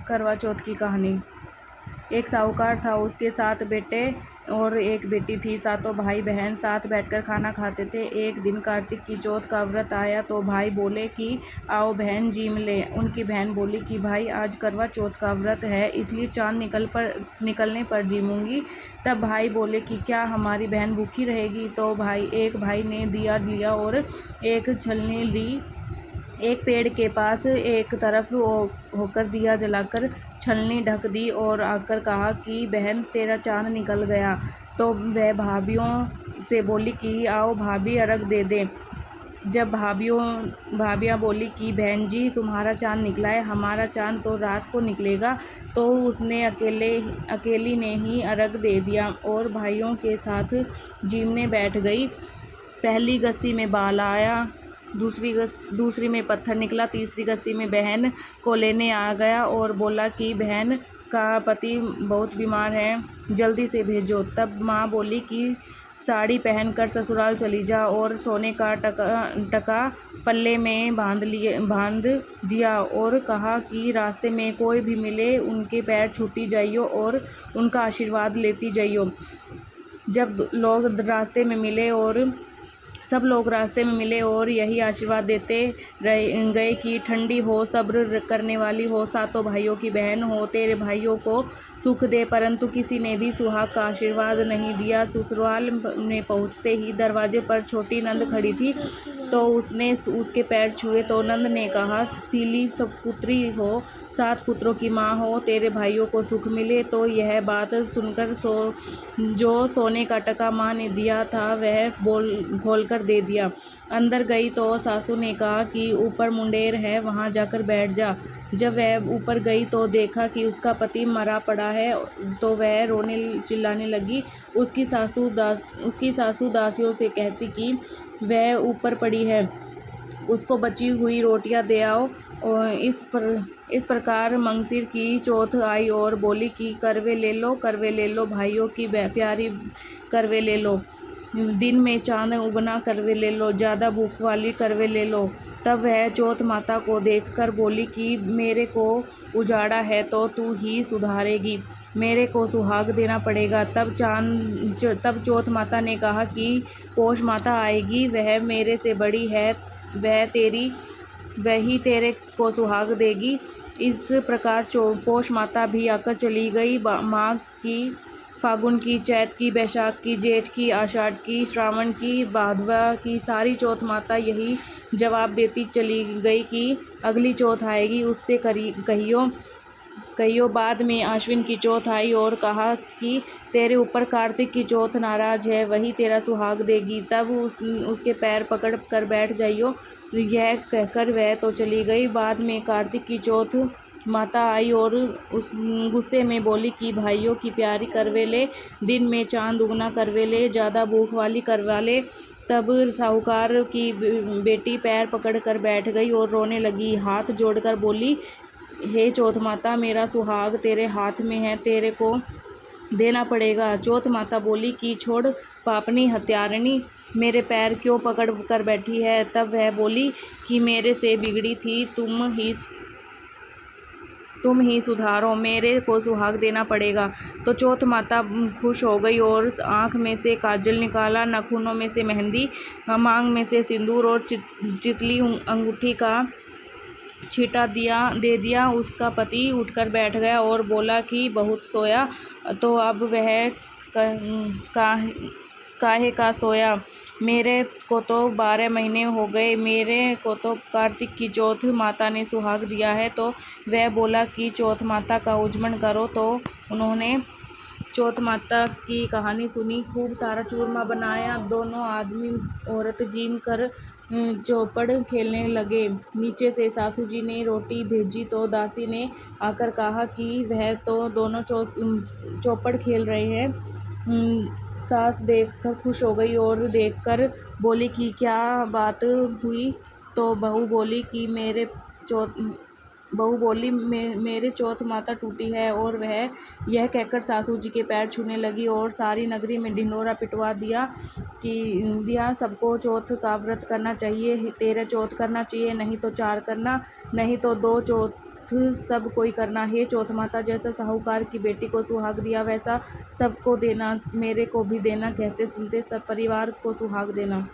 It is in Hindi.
करवा चौथ की कहानी। एक साहूकार था, उसके 7 बेटे और 1 बेटी थी। सातों भाई बहन साथ बैठकर खाना खाते थे। एक दिन कार्तिक की चौथ का व्रत आया तो भाई बोले कि आओ बहन जीम ले। उनकी बहन बोली कि भाई आज करवा चौथ का व्रत है, इसलिए चांद निकलने पर जीमूंगी। तब भाई बोले कि क्या हमारी बहन भूखी रहेगी? तो एक भाई ने दिया लिया और एक छलनी ली। एक पेड़ के पास एक तरफ होकर दिया जलाकर छलनी ढक दी और आकर कहा कि बहन तेरा चांद निकल गया। तो वह भाभियों से बोली कि आओ भाभी अर्घ दे दें। जब भाभियाँ बोली कि बहन जी तुम्हारा चांद निकला है, हमारा चांद तो रात को निकलेगा। तो उसने अकेली ने ही अर्घ दे दिया और भाइयों के साथ जीमने बैठ गई। पहली गस्सी में बाल आया, दूसरी में पत्थर निकला, तीसरी गस्सी में बहन को लेने आ गया और बोला कि बहन का पति बहुत बीमार है, जल्दी से भेजो। तब माँ बोली कि साड़ी पहनकर ससुराल चली जा और सोने का टका पल्ले में बांध दिया और कहा कि रास्ते में कोई भी मिले उनके पैर छूती जाइयो और उनका आशीर्वाद लेती जाइयो। सब लोग रास्ते में मिले और यही आशीर्वाद देते गए कि ठंडी हो, सब्र करने वाली हो, सातों भाइयों की बहन हो, तेरे भाइयों को सुख दे। परंतु किसी ने भी सुहाग का आशीर्वाद नहीं दिया। ससुराल में पहुंचते ही दरवाजे पर छोटी नंद खड़ी थी, तो उसने उसके पैर छुए तो नंद ने कहा, सीली पुत्री हो, 7 पुत्रों की माँ हो, तेरे भाइयों को सुख मिले। तो यह बात सुनकर जो सोने का टका माँ ने दिया था वह खोलकर दे दिया। अंदर गई तो सासू ने कहा कि ऊपर मुंडेर है, वहां जाकर बैठ जा। जब वह ऊपर गई तो देखा कि उसका पति मरा पड़ा है, तो वह रोने चिल्लाने लगी। उसकी सासू दासियों से कहती कि वह ऊपर पड़ी है, उसको बची हुई रोटियां दे आओ। और इस प्रकार मंगसिर की चौथ आई और बोली कि करवे ले लो भाइयों की प्यारी करवे ले लो, दिन में चांद उगना करवे ले लो, ज़्यादा भूख वाली करवे ले लो। तब वह चौथ माता को देखकर बोली कि मेरे को उजाड़ा है तो तू ही सुधारेगी, मेरे को सुहाग देना पड़ेगा। तब चौथ माता ने कहा कि पोष माता आएगी, वह मेरे से बड़ी है, वही तेरे को सुहाग देगी। इस प्रकार पोष माता भी आकर चली गई। माघ की, फागुन की, चैत की, बैसाख की, जेठ की, आषाढ़ की, श्रावण की, भादवा की सारी चौथ माता यही जवाब देती चली गई कि अगली चौथ आएगी, उससे कहियो। बाद में आश्विन की चौथ आई और कहा कि तेरे ऊपर कार्तिक की चौथ नाराज है, वही तेरा सुहाग देगी, तब उसके पैर पकड़ कर बैठ जाइयो। यह कहकर वह तो चली गई। बाद में कार्तिक की चौथ माता आई और उस गुस्से में बोली कि भाइयों की प्यारी करवे ले, दिन में चांद उगना करवे ले, ज़्यादा भूख वाली करवा ले। तब साहूकार की बेटी पैर पकड़कर बैठ गई और रोने लगी, हाथ जोड़कर बोली, हे चौथ माता, मेरा सुहाग तेरे हाथ में है, तेरे को देना पड़ेगा। चौथ माता बोली कि छोड़ पापनी हत्यारिणी, मेरे पैर क्यों पकड़ कर बैठी है? तब वह बोली कि मेरे से बिगड़ी थी, तुम ही सुधारो, मेरे को सुहाग देना पड़ेगा। तो चौथ माता खुश हो गई और आँख में से काजल निकाला, नाखूनों में से मेहंदी, मांग में से सिंदूर और चितली अंगूठी का छींटा दे दिया। उसका पति उठकर बैठ गया और बोला कि बहुत सोया, तो अब वह काहे का सोया? मेरे को तो 12 महीने हो गए, मेरे को तो कार्तिक की चौथ माता ने सुहाग दिया है। तो वह बोला कि चौथ माता का उज्जमन करो। तो उन्होंने चौथ माता की कहानी सुनी, खूब सारा चूरमा बनाया। दोनों आदमी औरत जीम कर चौपड़ खेलने लगे। नीचे से सासू जी ने रोटी भेजी तो दासी ने आकर कहा कि वह तो दोनों चौपड़ खेल रहे हैं। सास देखकर खुश हो गई और देखकर बोली कि क्या बात हुई? तो बहू बोली कि मेरे चौथ माता टूटी है। और वह यह कहकर सासू जी के पैर छूने लगी और सारी नगरी में ढिंढोरा पिटवा दिया सबको चौथ का व्रत करना चाहिए, 13 चौथ करना चाहिए, नहीं तो 4 करना, नहीं तो 2 चौथ चौथ सब कोई करना। हे चौथ माता, जैसा साहूकार की बेटी को सुहाग दिया वैसा सबको देना, मेरे को भी देना। कहते सुनते सब परिवार को सुहाग देना।